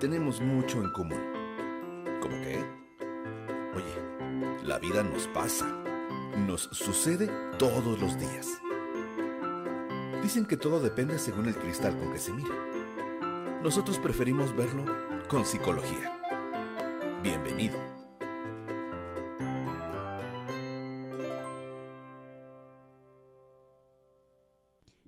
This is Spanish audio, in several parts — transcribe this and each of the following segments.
tenemos mucho en común. ¿Cómo qué? Oye, la vida nos pasa, nos sucede todos los días. Dicen que todo depende según el cristal con que se mire. Nosotros preferimos verlo con psicología. Bienvenido.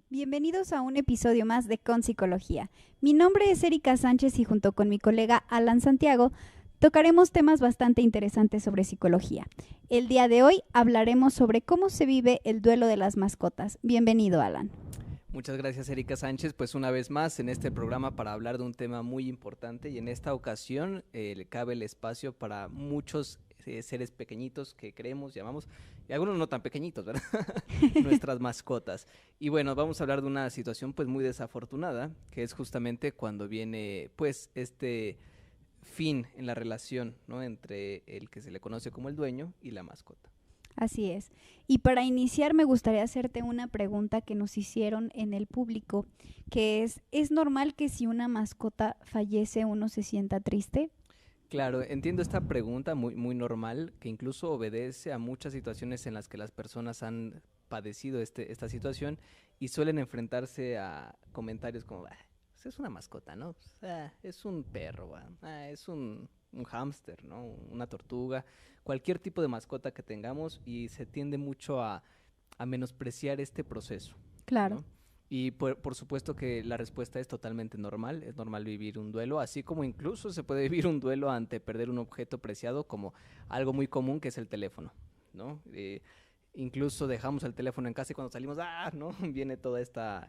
Bienvenidos a un episodio más de Con Psicología. Mi nombre es Erika Sánchez y junto con mi colega Alan Santiago tocaremos temas bastante interesantes sobre psicología. El día de hoy hablaremos sobre cómo se vive el duelo de las mascotas. Bienvenido, Alan. Muchas gracias, Erika Sánchez, pues una vez más en este programa para hablar de un tema muy importante y en esta ocasión le cabe el espacio para muchos seres pequeñitos que creemos, llamamos, y algunos no tan pequeñitos, ¿verdad? Nuestras mascotas. Y bueno, vamos a hablar de una situación pues muy desafortunada, que es justamente cuando viene pues este fin en la relación, ¿no? Entre el que se le conoce como el dueño y la mascota. Así es. Y para iniciar me gustaría hacerte una pregunta que nos hicieron en el público, que ¿es normal que si una mascota fallece uno se sienta triste? Claro, entiendo esta pregunta muy normal, que incluso obedece a muchas situaciones en las que las personas han padecido esta situación y suelen enfrentarse a comentarios como, pues es una mascota, ¿no? O sea, es un perro, es un hámster, ¿no? Una tortuga, cualquier tipo de mascota que tengamos y se tiende mucho a menospreciar este proceso. Claro. ¿No? Y por supuesto que la respuesta es totalmente normal, es normal vivir un duelo, así como incluso se puede vivir un duelo ante perder un objeto preciado como algo muy común que es el teléfono, ¿no? Incluso dejamos el teléfono en casa y cuando salimos, ¿no? Viene toda esta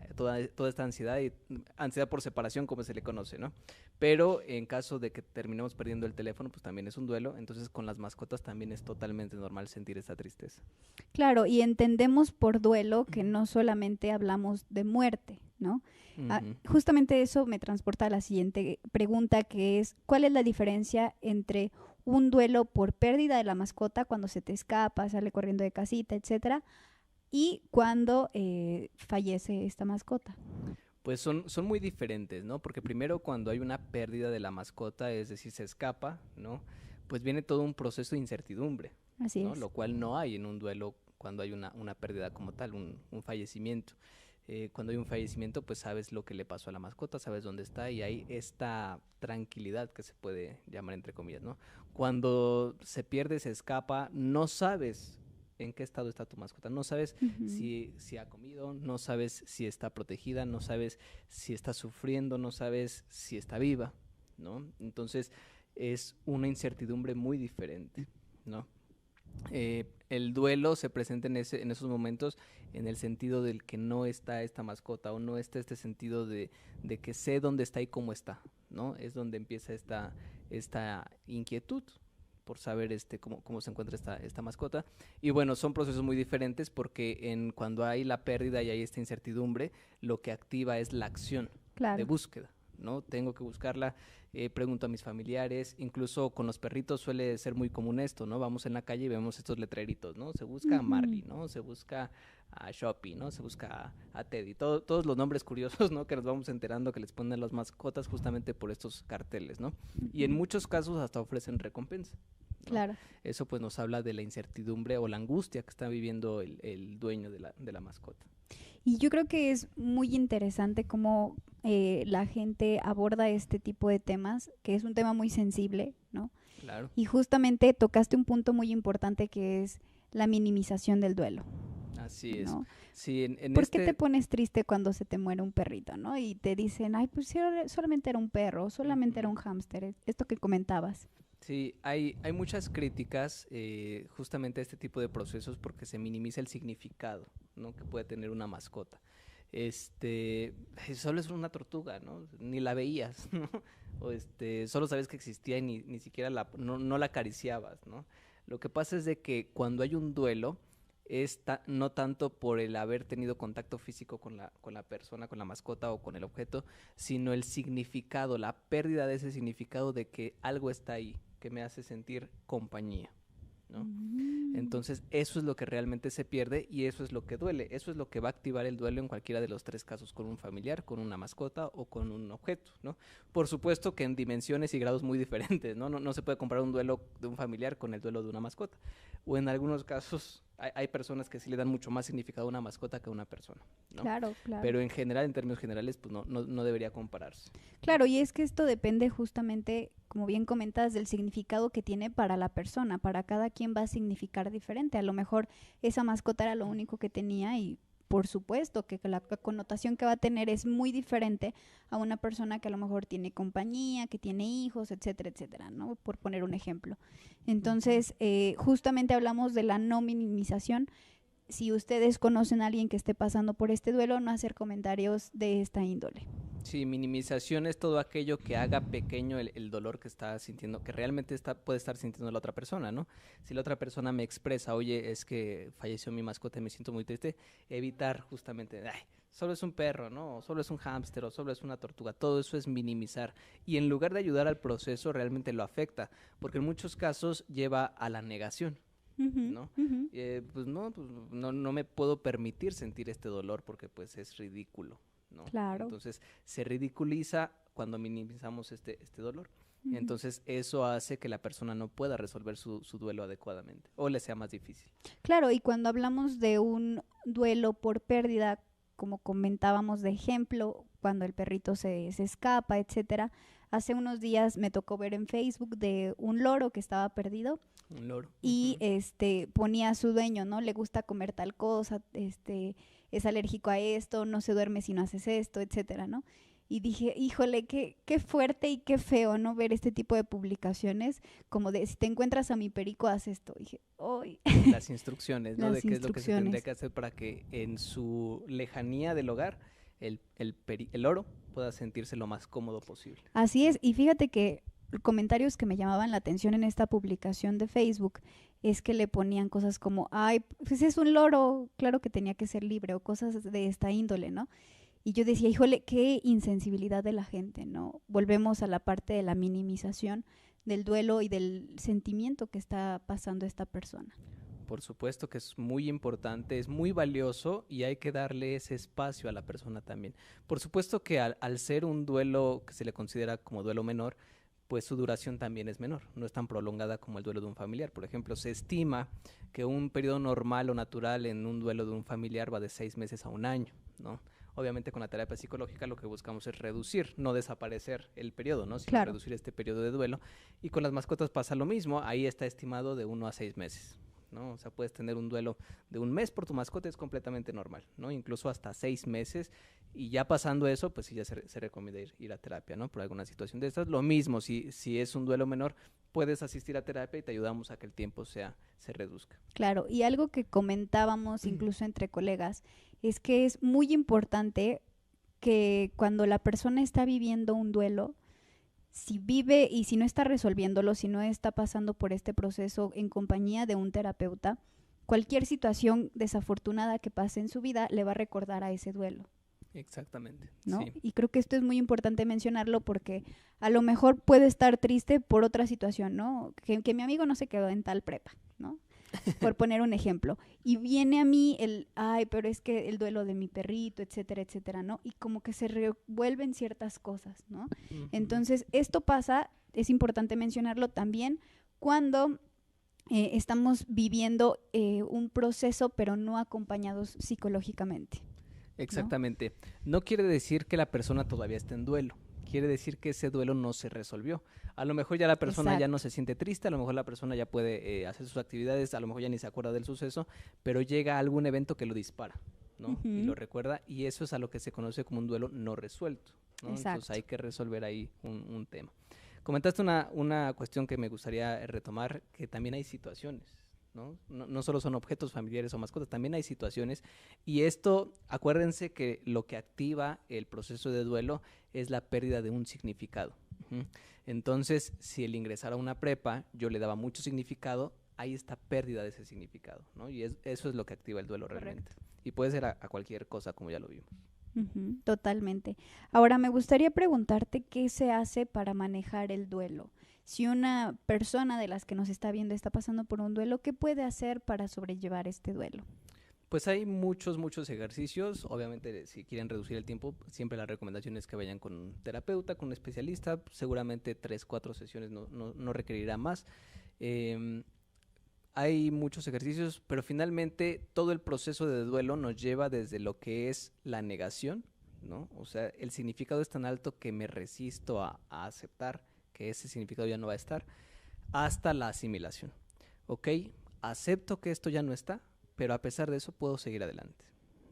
ansiedad y ansiedad por separación como se le conoce, ¿no? Pero en caso de que terminemos perdiendo el teléfono, pues también es un duelo, entonces con las mascotas también es totalmente normal sentir esta tristeza. Claro, y entendemos por duelo que no solamente hablamos de muerte, ¿no? Justamente eso me transporta a la siguiente pregunta, que es, ¿cuál es la diferencia entre un duelo por pérdida de la mascota, cuando se te escapa, sale corriendo de casita, etcétera, y cuando fallece esta mascota? Pues son muy diferentes, ¿no? Porque primero cuando hay una pérdida de la mascota, es decir, se escapa, ¿no? Pues viene todo un proceso de incertidumbre, Así ¿no? es. Lo cual no hay en un duelo cuando hay una pérdida como tal, un fallecimiento. Cuando hay un fallecimiento, pues sabes lo que le pasó a la mascota, sabes dónde está y hay esta tranquilidad que se puede llamar entre comillas, ¿no? Cuando se pierde, se escapa, no sabes en qué estado está tu mascota, no sabes si ha comido, no sabes si está protegida, no sabes si está sufriendo, no sabes si está viva, ¿no? Entonces es una incertidumbre muy diferente, ¿no? El duelo se presenta en esos momentos en el sentido del que no está esta mascota o no está este sentido de que sé dónde está y cómo está, ¿no? Es donde empieza esta inquietud por saber cómo se encuentra esta mascota. Y bueno, son procesos muy diferentes porque cuando hay la pérdida y hay esta incertidumbre, lo que activa es la acción de búsqueda, ¿no? Tengo que buscarla, pregunto a mis familiares, incluso con los perritos suele ser muy común esto, ¿no? Vamos en la calle y vemos estos letreritos, ¿no? Se busca a Marley, ¿no? Se busca a Shoppy, ¿no? Se busca a Teddy, todos los nombres curiosos, ¿no? Que nos vamos enterando que les ponen las mascotas justamente por estos carteles, ¿no? Y en muchos casos hasta ofrecen recompensa, ¿no? Claro. Eso pues nos habla de la incertidumbre o la angustia que está viviendo el dueño de la mascota. Y yo creo que es muy interesante cómo la gente aborda este tipo de temas, que es un tema muy sensible, ¿no? Claro. Y justamente tocaste un punto muy importante que es la minimización del duelo. Así es. ¿No? Sí, ¿Por qué te pones triste cuando se te muere un perrito, no? Y te dicen, ay, pues solamente era un perro, solamente era un hámster, esto que comentabas. Sí, hay muchas críticas justamente a este tipo de procesos porque se minimiza el significado, ¿no? Que puede tener una mascota. Solo es una tortuga, ¿no? Ni la veías, ¿no? O solo sabes que existía y ni siquiera no la acariciabas, ¿no? Lo que pasa es de que cuando hay un duelo, no tanto por el haber tenido contacto físico con la persona, con la mascota o con el objeto, sino el significado, la pérdida de ese significado de que algo está ahí, que me hace sentir compañía, ¿no? Entonces, eso es lo que realmente se pierde y eso es lo que duele. Eso es lo que va a activar el duelo en cualquiera de los 3 casos, con un familiar, con una mascota o con un objeto, ¿no? Por supuesto que en dimensiones y grados muy diferentes, ¿no? No se puede comparar un duelo de un familiar con el duelo de una mascota. O en algunos casos hay personas que sí le dan mucho más significado a una mascota que a una persona, ¿no? Claro. Pero en general, en términos generales, pues no debería compararse. Claro, y es que esto depende justamente, como bien comentas, del significado que tiene para la persona. Para cada quien va a significar diferente. A lo mejor esa mascota era lo único que tenía y por supuesto que la connotación que va a tener es muy diferente a una persona que a lo mejor tiene compañía, que tiene hijos, etcétera, etcétera, ¿no? Por poner un ejemplo. Entonces, justamente hablamos de la no minimización. Si ustedes conocen a alguien que esté pasando por este duelo, no hacer comentarios de esta índole. Sí, minimización es todo aquello que haga pequeño el dolor que está sintiendo, que realmente puede estar sintiendo la otra persona, ¿no? Si la otra persona me expresa, oye, es que falleció mi mascota y me siento muy triste, evitar justamente, ay, solo es un perro, ¿no? O solo es un hámster, o solo es una tortuga, todo eso es minimizar. Y en lugar de ayudar al proceso, realmente lo afecta, porque en muchos casos lleva a la negación. ¿No? Pues no me puedo permitir sentir este dolor porque pues es ridículo, ¿no? Claro. Entonces se ridiculiza cuando minimizamos este dolor. Entonces eso hace que la persona no pueda resolver su duelo adecuadamente o le sea más difícil. Claro, y cuando hablamos de un duelo por pérdida, como comentábamos de ejemplo, cuando el perrito se escapa, etcétera. Hace unos días me tocó ver en Facebook de un loro que estaba perdido. Un loro. Y ponía a su dueño, ¿no? Le gusta comer tal cosa, es alérgico a esto, no se duerme si no haces esto, etcétera, ¿no? Y dije, híjole, qué fuerte y qué feo, ¿no? Ver este tipo de publicaciones, como de, si te encuentras a mi perico, haz esto. Y dije, ¡ay! Las instrucciones, ¿no? De qué es lo que se tendría que hacer para que en su lejanía del hogar el loro pueda sentirse lo más cómodo posible. Así es, y fíjate que comentarios que me llamaban la atención en esta publicación de Facebook es que le ponían cosas como, ay, pues es un loro, claro que tenía que ser libre, o cosas de esta índole, ¿no? Y yo decía, híjole, qué insensibilidad de la gente, ¿no? Volvemos a la parte de la minimización del duelo y del sentimiento que está pasando esta persona. Por supuesto que es muy importante, es muy valioso y hay que darle ese espacio a la persona también. Por supuesto que al ser un duelo que se le considera como duelo menor, pues su duración también es menor, no es tan prolongada como el duelo de un familiar. Por ejemplo, se estima que un periodo normal o natural en un duelo de un familiar va de 6 meses a 1 año, ¿no? Obviamente con la terapia psicológica lo que buscamos es reducir, no desaparecer el periodo, ¿no? Sino claro, reducir este periodo de duelo. Y con las mascotas pasa lo mismo, ahí está estimado de 1 a 6 meses. ¿No? O sea, puedes tener un duelo de 1 mes por tu mascota, es completamente normal, ¿no? Incluso hasta 6 meses, y ya pasando eso, pues sí ya se recomienda ir a terapia, ¿no? Por alguna situación de estas. Lo mismo, si es un duelo menor, puedes asistir a terapia y te ayudamos a que el tiempo se reduzca. Claro, y algo que comentábamos incluso entre colegas, es que es muy importante que cuando la persona está viviendo un duelo, si vive y si no está resolviéndolo, si no está pasando por este proceso en compañía de un terapeuta, cualquier situación desafortunada que pase en su vida le va a recordar a ese duelo. Exactamente, ¿no? sí. Y creo que esto es muy importante mencionarlo porque a lo mejor puede estar triste por otra situación, ¿no? Que mi amigo no se quedó en tal prepa, ¿no? Por poner un ejemplo. Y viene a mí ay, pero es que el duelo de mi perrito, etcétera, etcétera, ¿no? Y como que se revuelven ciertas cosas, ¿no? Entonces, esto pasa, es importante mencionarlo también, cuando estamos viviendo un proceso, pero no acompañados psicológicamente. Exactamente. ¿No? Quiere decir que la persona todavía esté en duelo. Quiere decir que ese duelo no se resolvió. A lo mejor ya la persona ya no se siente triste, a lo mejor la persona ya puede hacer sus actividades, a lo mejor ya ni se acuerda del suceso, pero llega algún evento que lo dispara, ¿no? Y lo recuerda, y eso es a lo que se conoce como un duelo no resuelto, ¿no? Entonces hay que resolver ahí un tema. Comentaste una cuestión que me gustaría retomar, que también hay situaciones. No solo son objetos familiares o mascotas, también hay situaciones, y esto, acuérdense que lo que activa el proceso de duelo es la pérdida de un significado. Entonces, si el ingresar a una prepa yo le daba mucho significado, hay esta pérdida de ese significado, ¿no? Y eso es lo que activa el duelo realmente. Y puede ser a cualquier cosa, como ya lo vimos. Ujú, totalmente. Ahora me gustaría preguntarte qué se hace para manejar el duelo. Si una persona de las que nos está viendo está pasando por un duelo, ¿qué puede hacer para sobrellevar este duelo? Pues hay muchos ejercicios. Obviamente, si quieren reducir el tiempo, siempre la recomendación es que vayan con un terapeuta, con un especialista. Seguramente 3, 4 sesiones no requerirá más. Em, Hay muchos ejercicios, pero finalmente todo el proceso de duelo nos lleva desde lo que es la negación, ¿no? O sea, el significado es tan alto que me resisto a aceptar que ese significado ya no va a estar, hasta la asimilación. Ok, acepto que esto ya no está, pero a pesar de eso puedo seguir adelante,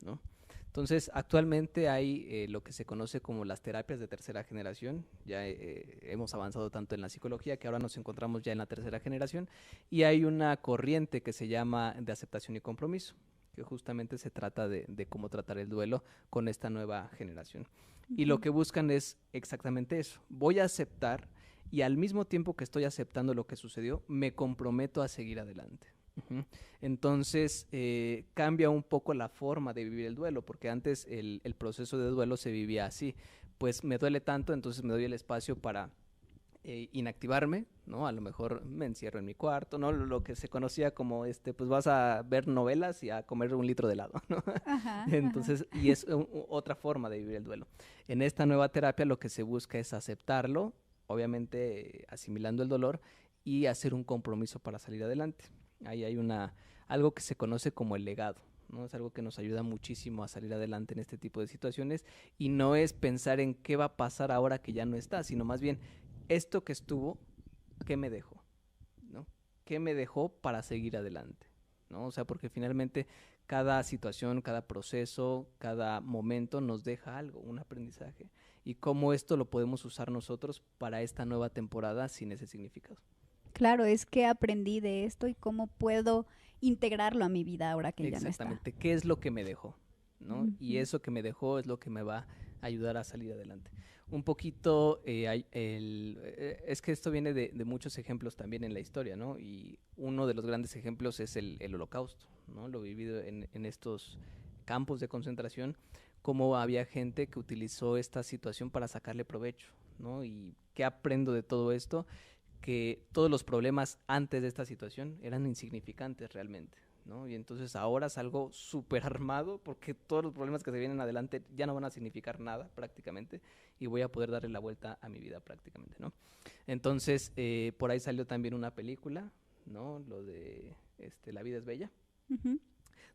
¿no? Entonces, actualmente hay lo que se conoce como las terapias de tercera generación. Ya hemos avanzado tanto en la psicología que ahora nos encontramos ya en la tercera generación y hay una corriente que se llama de aceptación y compromiso, que justamente se trata de cómo tratar el duelo con esta nueva generación. Y lo Ujú. que buscan es exactamente eso. Voy a aceptar y al mismo tiempo que estoy aceptando lo que sucedió, me comprometo a seguir adelante. Ujú. Entonces cambia un poco la forma de vivir el duelo, porque antes el proceso de duelo se vivía así, pues me duele tanto, entonces me doy el espacio para inactivarme, ¿no? A lo mejor me encierro en mi cuarto, ¿no? Lo que se conocía como, pues vas a ver novelas y a comer 1 litro de helado, ¿no? Ajá, ajá. Entonces, y es otra forma de vivir el duelo. En esta nueva terapia lo que se busca es aceptarlo, obviamente asimilando el dolor y hacer un compromiso para salir adelante. Ahí hay algo que se conoce como el legado, ¿no? Es algo que nos ayuda muchísimo a salir adelante en este tipo de situaciones y no es pensar en qué va a pasar ahora que ya no está, sino más bien esto que estuvo, ¿qué me dejó? ¿No? ¿Qué me dejó para seguir adelante? ¿No? O sea, porque finalmente cada situación, cada proceso, cada momento nos deja algo, un aprendizaje. Y cómo esto lo podemos usar nosotros para esta nueva temporada sin ese significado. Claro, es que aprendí de esto y cómo puedo integrarlo a mi vida ahora que ya no está. Exactamente, ¿qué es lo que me dejó? ¿No? Y Ujú. eso que me dejó es lo que me va a ayudar a salir adelante. Un poquito, es que esto viene de muchos ejemplos también en la historia, ¿no? Y uno de los grandes ejemplos es el Holocausto, ¿no? Lo vivido en estos campos de concentración, cómo había gente que utilizó esta situación para sacarle provecho, ¿no? Y qué aprendo de todo esto, que todos los problemas antes de esta situación eran insignificantes realmente, ¿no? Y entonces ahora salgo súper armado porque todos los problemas que se vienen adelante ya no van a significar nada prácticamente y voy a poder darle la vuelta a mi vida prácticamente, ¿no? Entonces, por ahí salió también una película, ¿no? Lo de La vida es bella, Ujú.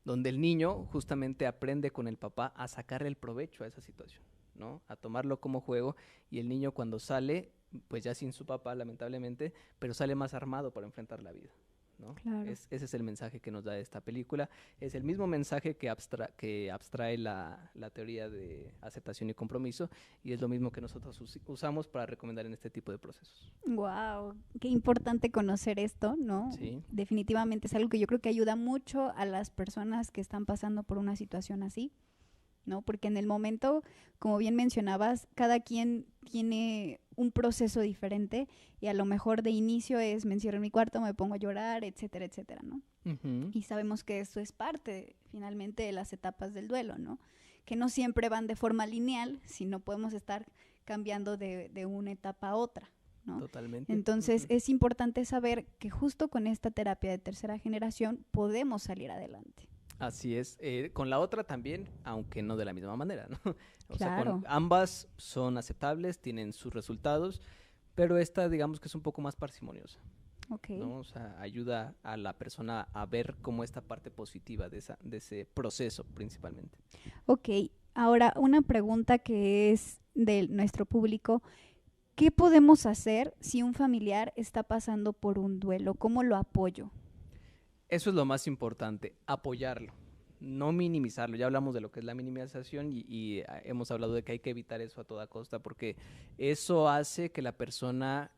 donde el niño justamente aprende con el papá a sacarle el provecho a esa situación, ¿no? A tomarlo como juego y el niño cuando sale, pues ya sin su papá lamentablemente, pero sale más armado para enfrentar la vida, ¿no? Claro. Ese es el mensaje que nos da esta película. Es el mismo mensaje que abstrae la teoría de aceptación y compromiso y es lo mismo que nosotros usamos para recomendar en este tipo de procesos. Wow, qué importante conocer esto, ¿no? Sí. Definitivamente es algo que yo creo que ayuda mucho a las personas que están pasando por una situación así, ¿no? Porque en el momento, como bien mencionabas, cada quien tiene un proceso diferente y a lo mejor de inicio es me encierro en mi cuarto, me pongo a llorar, etcétera, etcétera, ¿no? Ujú. Y sabemos que esto es parte finalmente de las etapas del duelo, ¿no? Que no siempre van de forma lineal, sino podemos estar cambiando de una etapa a otra, ¿no? Totalmente. Entonces Ujú. es importante saber que justo con esta terapia de tercera generación podemos salir adelante. Así es. Con la otra también, aunque no de la misma manera, ¿no? O sea, con Claro, ambas son aceptables, tienen sus resultados, pero esta digamos que es un poco más parsimoniosa, ok. ¿no? O sea, ayuda a la persona a ver como esta parte positiva de ese proceso principalmente. Ok, ahora una pregunta que es de nuestro público. ¿Qué podemos hacer si un familiar está pasando por un duelo? ¿Cómo lo apoyo? Eso es lo más importante, apoyarlo, no minimizarlo. Ya hablamos de lo que es la minimización y hemos hablado de que hay que evitar eso a toda costa porque eso hace que la persona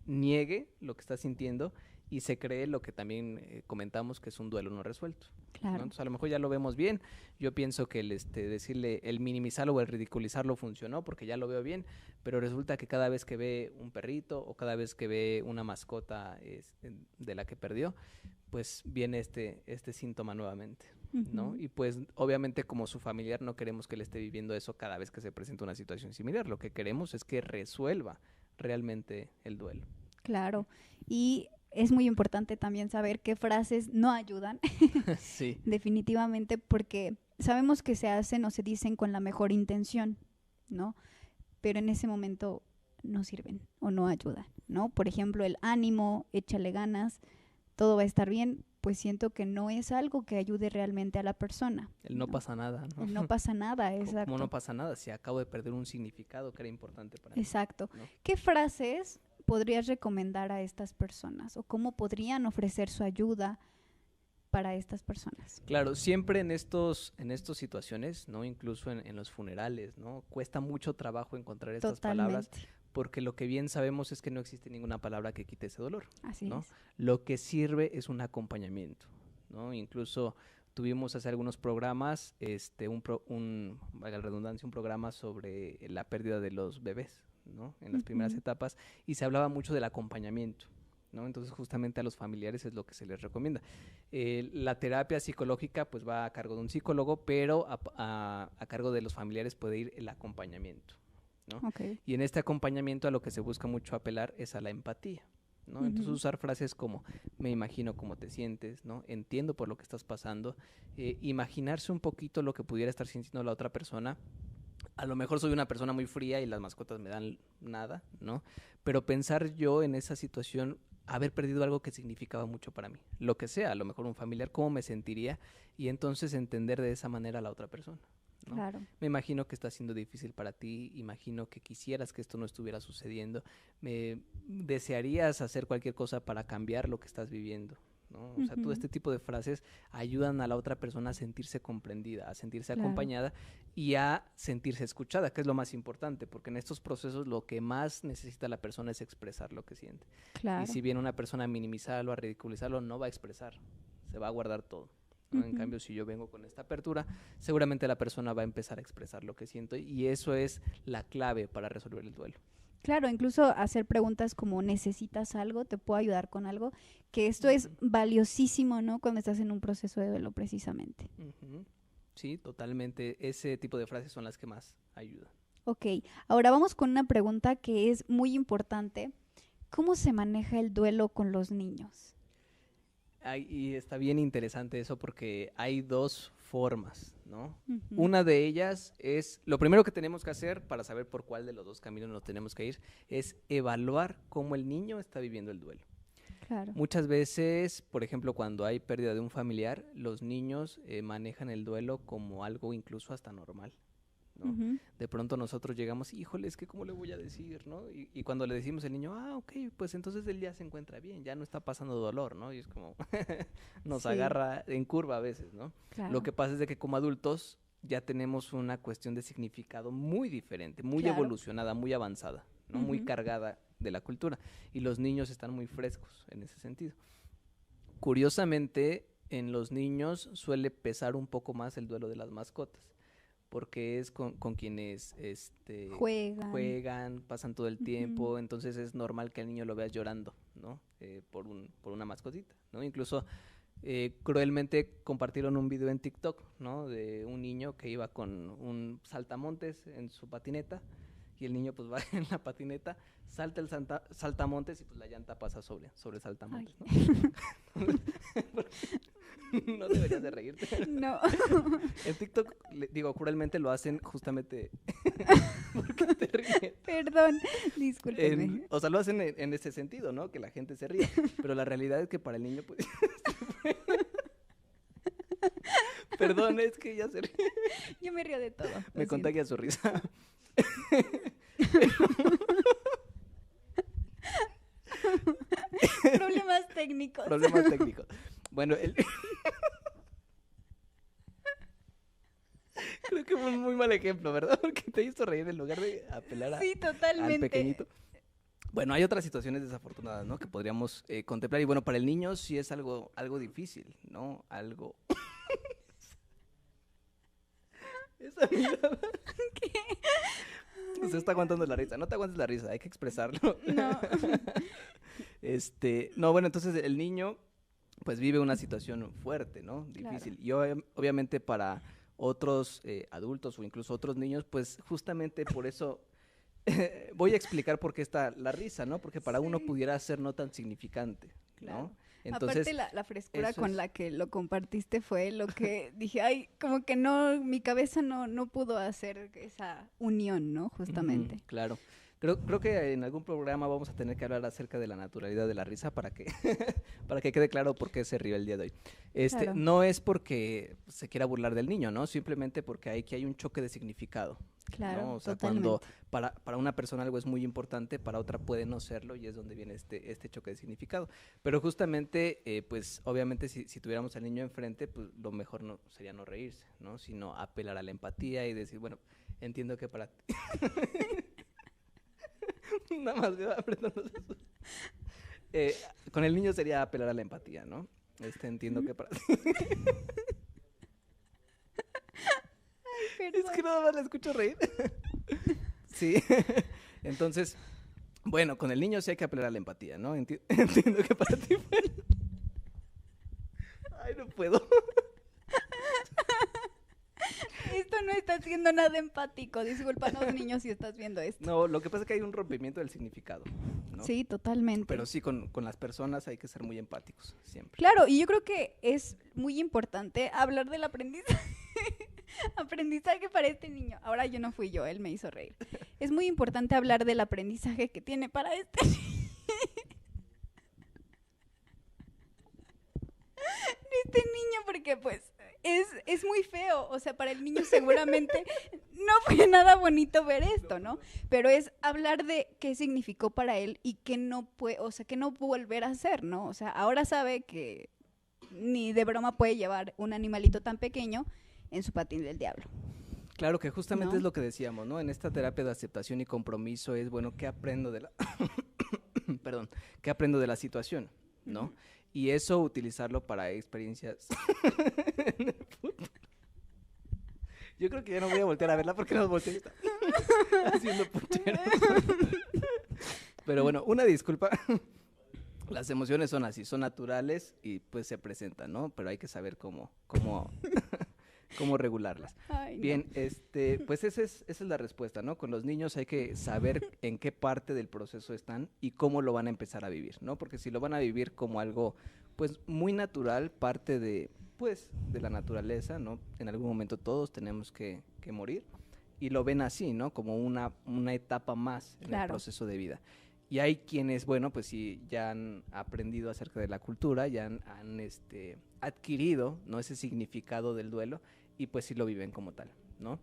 niegue lo que está sintiendo y se cree lo que también comentamos que es un duelo no resuelto, ¿no? Claro. Entonces a lo mejor ya lo vemos bien. Yo pienso que decirle, el minimizarlo o el ridiculizarlo funcionó porque ya lo veo bien, pero resulta que cada vez que ve un perrito o cada vez que ve una mascota de la que perdió, pues viene este síntoma nuevamente. ¿no? Y pues obviamente como su familiar no queremos que él esté viviendo eso cada vez que se presenta una situación similar. Lo que queremos es que resuelva realmente el duelo. Claro. Y es muy importante también saber qué frases no ayudan. Sí. Definitivamente, porque sabemos que se hacen o se dicen con la mejor intención, ¿no? Pero en ese momento no sirven o no ayudan, ¿no? Por ejemplo, el ánimo, échale ganas, todo va a estar bien, pues siento que no es algo que ayude realmente a la persona. El no pasa nada, ¿no? El no pasa nada, exacto. Como no pasa nada, si acabo de perder un significado que era importante para mí. Exacto. ¿No? ¿Qué frases podrías recomendar a estas personas o cómo podrían ofrecer su ayuda para estas personas? Claro, siempre en estas situaciones, ¿no? Incluso en los funerales, ¿no? Cuesta mucho trabajo encontrar estas palabras, porque lo que bien sabemos es que no existe ninguna palabra que quite ese dolor, Así ¿no? es. Lo que sirve es un acompañamiento, ¿no? Incluso tuvimos hace algunos programas, valga la redundancia, un programa sobre la pérdida de los bebés, ¿no? En las primeras etapas, y se hablaba mucho del acompañamiento, ¿no? Entonces justamente a los familiares es lo que se les recomienda. La terapia psicológica pues va a cargo de un psicólogo, pero a cargo de los familiares puede ir el acompañamiento, ¿no? Okay. Y en este acompañamiento a lo que se busca mucho apelar es a la empatía, ¿no? Entonces usar frases como me imagino cómo te sientes, ¿no? Entiendo por lo que estás pasando, imaginarse un poquito lo que pudiera estar sintiendo la otra persona. A lo mejor soy una persona muy fría y las mascotas me dan nada, ¿no? Pero pensar yo en esa situación, haber perdido algo que significaba mucho para mí, lo que sea, a lo mejor un familiar, cómo me sentiría, y entonces entender de esa manera a la otra persona, ¿no? Claro. Me imagino que está siendo difícil para ti, imagino que quisieras que esto no estuviera sucediendo, desearías hacer cualquier cosa para cambiar lo que estás viviendo, ¿no? O sea, todo este tipo de frases ayudan a la otra persona a sentirse comprendida, a sentirse acompañada y a sentirse escuchada, que es lo más importante, porque en estos procesos lo que más necesita la persona es expresar lo que siente. Claro. Y si viene una persona a minimizarlo, a ridiculizarlo, no va a expresar, se va a guardar todo, ¿no? En cambio, si yo vengo con esta apertura, seguramente la persona va a empezar a expresar lo que siento, y eso es la clave para resolver el duelo. Claro, incluso hacer preguntas como ¿necesitas algo? ¿Te puedo ayudar con algo? Que esto es valiosísimo, ¿no? Cuando estás en un proceso de duelo, precisamente. Sí, totalmente. Ese tipo de frases son las que más ayudan. Ok, ahora vamos con una pregunta que es muy importante. ¿Cómo se maneja el duelo con los niños? Y está bien interesante eso porque hay dos formas, ¿no? Una de ellas es, lo primero que tenemos que hacer para saber por cuál de los dos caminos nos tenemos que ir, es evaluar cómo el niño está viviendo el duelo. Claro. Muchas veces, por ejemplo, cuando hay pérdida de un familiar, los niños manejan el duelo como algo incluso hasta normal, ¿no? De pronto nosotros llegamos, híjole, es que ¿cómo le voy a decir, no? Y cuando le decimos al niño, ok, pues entonces él ya se encuentra bien, ya no está pasando dolor, ¿no? Y es como, nos agarra en curva a veces, ¿no? Claro. Lo que pasa es de que como adultos ya tenemos una cuestión de significado muy diferente, muy evolucionada, muy avanzada, ¿no? Muy cargada de la cultura. Y los niños están muy frescos en ese sentido. Curiosamente, en los niños suele pesar un poco más el duelo de las mascotas, porque es con quienes juegan, pasan todo el tiempo, entonces es normal que al niño lo veas llorando, ¿no? Por una mascotita, ¿no? Incluso cruelmente compartieron un video en TikTok, ¿no? De un niño que iba con un saltamontes en su patineta, y el niño pues va en la patineta, salta el saltamontes y pues la llanta pasa sobre el saltamontes, ¿no? No deberías de reírte. No. En TikTok, cruelmente lo hacen justamente porque te ríes. Perdón, discúlpeme. O sea, lo hacen en ese sentido, ¿no? Que la gente se ríe. Pero la realidad es que para el niño, pues... Perdón, es que ella se ríe. Yo me río de todo. Me contagia su risa. Problemas técnicos. Problemas técnicos. Bueno, creo que fue un muy mal ejemplo, ¿verdad? Porque te hizo reír en lugar de apelar al pequeñito. Bueno, hay otras situaciones desafortunadas, ¿no? Que podríamos contemplar. Y bueno, para el niño sí es algo difícil, ¿no? Algo... Esa mirada. ¿Qué? Se está aguantando la risa. No te aguantes la risa, hay que expresarlo. No. No, bueno, entonces el niño pues vive una situación fuerte, ¿no? Difícil. Claro. Y obviamente para otros adultos o incluso otros niños, pues justamente por eso voy a explicar por qué está la risa, ¿no? Porque para uno pudiera ser no tan significante, Claro. ¿no? Entonces, aparte la frescura con es... la que lo compartiste fue lo que dije, ay, como que no, mi cabeza no pudo hacer esa unión, ¿no? Justamente. Claro. Creo que en algún programa vamos a tener que hablar acerca de la naturalidad de la risa para que, para que quede claro por qué se ríe el día de hoy. Claro. No es porque se quiera burlar del niño, ¿no? Simplemente porque hay un choque de significado. Claro, ¿no? O sea, totalmente. cuando para una persona algo es muy importante, para otra puede no serlo y es donde viene este choque de significado. Pero justamente, pues obviamente si tuviéramos al niño enfrente, pues lo mejor no sería no reírse, ¿no? Sino apelar a la empatía y decir, bueno, entiendo que para ti... Nada más veo apretando eso. Con el niño sería apelar a la empatía, ¿no? Entiendo que para ti... Ay, Es que nada más la escucho reír. Sí. Entonces, bueno, con el niño sí hay que apelar a la empatía, ¿no? Entiendo que para ti fue... Ay, no puedo. Esto no está siendo nada empático. Discúlpanos, niños, si estás viendo esto. No, lo que pasa es que hay un rompimiento del significado, ¿no? Sí, totalmente. Pero sí, con las personas hay que ser muy empáticos, siempre. Claro, y yo creo que es muy importante hablar del aprendizaje. Aprendizaje para este niño. Ahora yo no fui yo, él me hizo reír. Es muy importante hablar del aprendizaje que tiene para este niño, porque pues es muy feo. O sea, para el niño seguramente no fue nada bonito ver esto, ¿no? Pero es hablar de qué significó para él y que no puede, o sea, que no volver a hacer, ¿no? O sea, ahora sabe que ni de broma puede llevar un animalito tan pequeño en su patín del diablo. Claro que justamente ¿No? es lo que decíamos, ¿no? En esta terapia de aceptación y compromiso es, bueno, ¿qué aprendo de la... Perdón, ¿qué aprendo de la situación, ¿no? Y eso utilizarlo para experiencias en el futuro. Yo creo que ya no voy a voltear a verla porque nos volteé y está haciendo pucheros. Pero bueno, una disculpa. Las emociones son así, son naturales y pues se presentan, ¿no? Pero hay que saber cómo regularlas. Ay, no. Bien, pues esa es la respuesta, ¿no? Con los niños hay que saber en qué parte del proceso están y cómo lo van a empezar a vivir, ¿no? Porque si lo van a vivir como algo, pues, muy natural, parte de la naturaleza, ¿no? En algún momento todos tenemos que morir y lo ven así, ¿no? Como una etapa más en el proceso de vida. Y hay quienes, bueno, pues sí, ya han aprendido acerca de la cultura, ya han adquirido, ¿no? Ese significado del duelo y pues sí lo viven como tal, ¿no?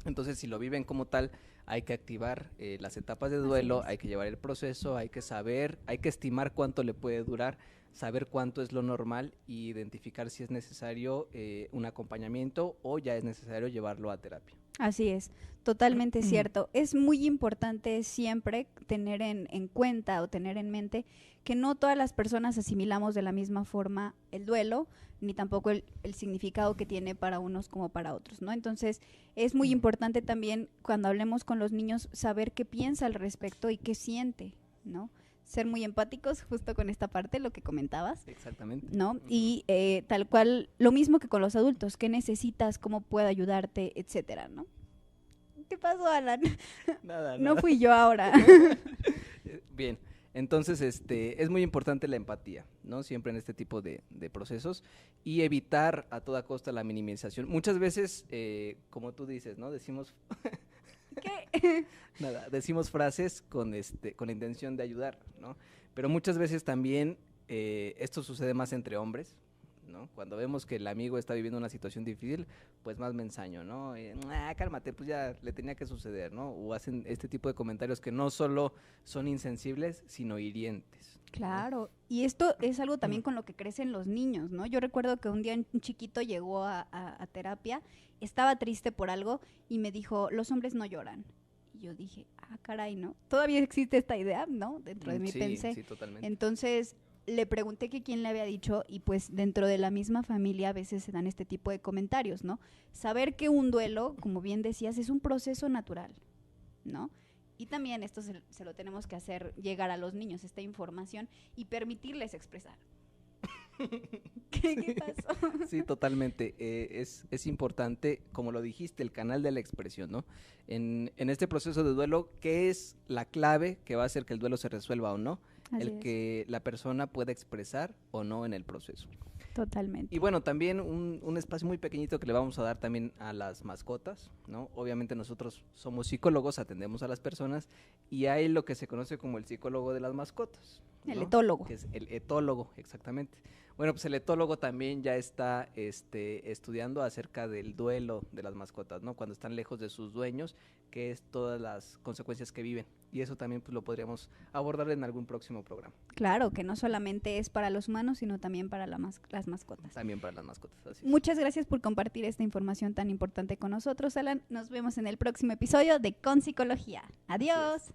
Entonces, si lo viven como tal, hay que activar las etapas de duelo, hay que llevar el proceso, hay que saber, hay que estimar cuánto le puede durar, saber cuánto es lo normal y identificar si es necesario un acompañamiento o ya es necesario llevarlo a terapia. Así es, totalmente cierto. Es muy importante siempre tener en cuenta o tener en mente que no todas las personas asimilamos de la misma forma el duelo, ni tampoco el significado que tiene para unos como para otros, ¿no? Entonces, es muy importante también cuando hablemos con los niños saber qué piensa al respecto y qué siente, ¿no? Ser muy empáticos justo con esta parte, lo que comentabas. Exactamente. ¿No? Y tal cual, lo mismo que con los adultos, qué necesitas, cómo puedo ayudarte, etcétera, ¿no? ¿Qué pasó, Alan? Nada. No fui yo ahora. Bien, entonces es muy importante la empatía, ¿no? Siempre en este tipo de procesos y evitar a toda costa la minimización. Muchas veces, como tú dices, ¿no? Decimos... ¿Qué? Nada, decimos frases con la intención de ayudar, ¿no? Pero muchas veces también esto sucede más entre hombres, ¿no? Cuando vemos que el amigo está viviendo una situación difícil, pues más mensaño, ¿no? Cálmate, pues ya le tenía que suceder, ¿no? O hacen este tipo de comentarios que no solo son insensibles, sino hirientes. Claro, ¿no? y esto es algo también con lo que crecen los niños, ¿no? Yo recuerdo que un día un chiquito llegó a terapia, estaba triste por algo y me dijo, los hombres no lloran. Y yo dije, caray, ¿no? Todavía existe esta idea, ¿no? Dentro de mí pensé. Sí, totalmente. Entonces le pregunté que quién le había dicho y pues dentro de la misma familia a veces se dan este tipo de comentarios, ¿no? Saber que un duelo, como bien decías, es un proceso natural, ¿no? Y también esto se lo tenemos que hacer llegar a los niños, esta información, y permitirles expresar. ¿Qué pasó? Sí, totalmente. Es importante, como lo dijiste, el canal de la expresión, ¿no? En este proceso de duelo, ¿qué es la clave que va a hacer que el duelo se resuelva o no? Que la persona pueda expresar o no en el proceso. Totalmente. Y bueno, también un espacio muy pequeñito que le vamos a dar también a las mascotas, ¿no? Obviamente nosotros somos psicólogos, atendemos a las personas y hay lo que se conoce como el psicólogo de las mascotas, ¿no? El etólogo. Que es el etólogo, exactamente. Bueno, pues el etólogo también ya está estudiando acerca del duelo de las mascotas, ¿no? Cuando están lejos de sus dueños, que es todas las consecuencias que viven. Y eso también pues lo podríamos abordar en algún próximo programa. Claro, que no solamente es para los humanos, sino también para las mascotas. También para las mascotas, así es. Muchas gracias por compartir esta información tan importante con nosotros, Alan. Nos vemos en el próximo episodio de Con Psicología. Adiós.